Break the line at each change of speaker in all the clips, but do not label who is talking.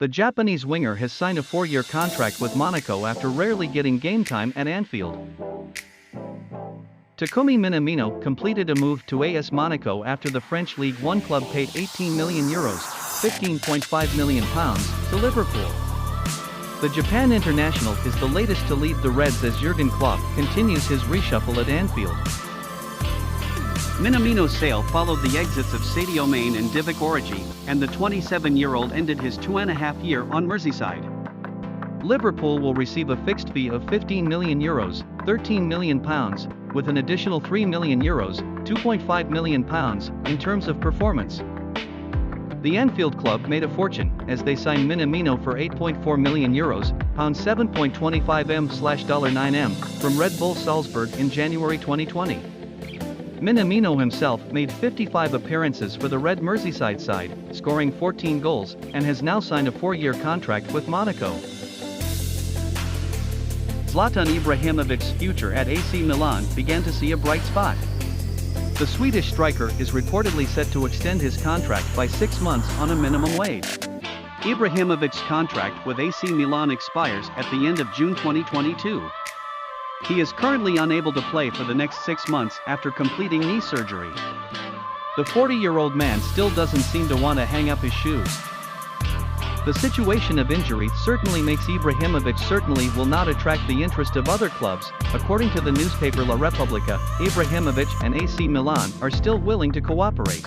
The Japanese winger has signed a 4-year contract with Monaco after rarely getting game time at Anfield. Takumi Minamino completed a move to AS Monaco after the French League One club paid €18 million, £15.5 million, to Liverpool. The Japan international is the latest to leave the Reds as Jurgen Klopp continues his reshuffle at Anfield.
Minamino's sale followed the exits of Sadio Mane and Divock Origi, and the 27-year-old ended his 2.5 on Merseyside.
Liverpool will receive a fixed fee of €15 million, £13 million, with an additional €3 million, £2.5 million, in terms of performance. The Anfield club made a fortune, as they signed Minamino for €8.4 million, £7.25m/$9m, from Red Bull Salzburg in January 2020. Minamino himself made 55 appearances for the Red Merseyside side, scoring 14 goals, and has now signed a 4-year contract with Monaco.
Zlatan Ibrahimovic's future at AC Milan began to see a bright spot. The Swedish striker is reportedly set to extend his contract by 6 months on a minimum wage. Ibrahimovic's contract with AC Milan expires at the end of June 2022. He is currently unable to play for the next 6 months after completing knee surgery. The 40-year-old man still doesn't seem to want to hang up his shoes. The situation of injury certainly makes Ibrahimovic certainly will not attract the interest of other clubs. According to the newspaper La Repubblica, Ibrahimovic and AC Milan are still willing to cooperate.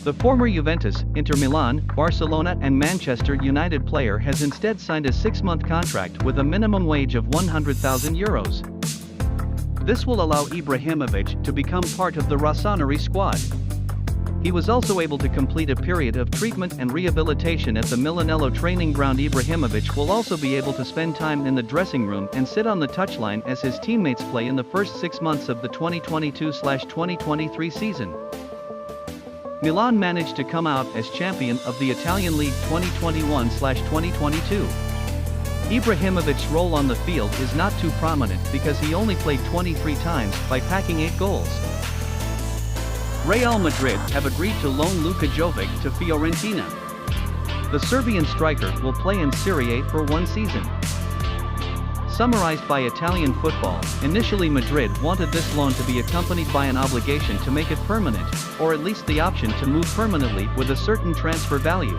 The former Juventus, Inter Milan, Barcelona and Manchester United player has instead signed a 6-month contract with a minimum wage of €100,000. This will allow Ibrahimovic to become part of the Rossoneri squad. He was also able to complete a period of treatment and rehabilitation at the Milanello training ground. Ibrahimovic will also be able to spend time in the dressing room and sit on the touchline as his teammates play in the first 6 months of the 2022-2023 season. Milan managed to come out as champion of the Italian League 2021-2022. Ibrahimovic's role on the field is not too prominent because he only played 23 times by packing 8 goals. Real Madrid have agreed to loan Luka Jovic to Fiorentina. The Serbian striker will play in Serie A for 1 season. Summarized by Italian Football, initially Madrid wanted this loan to be accompanied by an obligation to make it permanent, or at least the option to move permanently with a certain transfer value.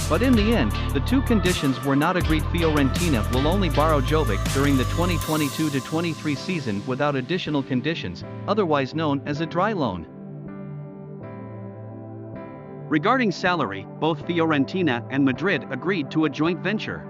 But in the end, the 2 conditions were not agreed. Fiorentina will only borrow Jovic during the 2022-23 season without additional conditions, otherwise known as a dry loan. Regarding salary, both Fiorentina and Madrid agreed to a joint venture.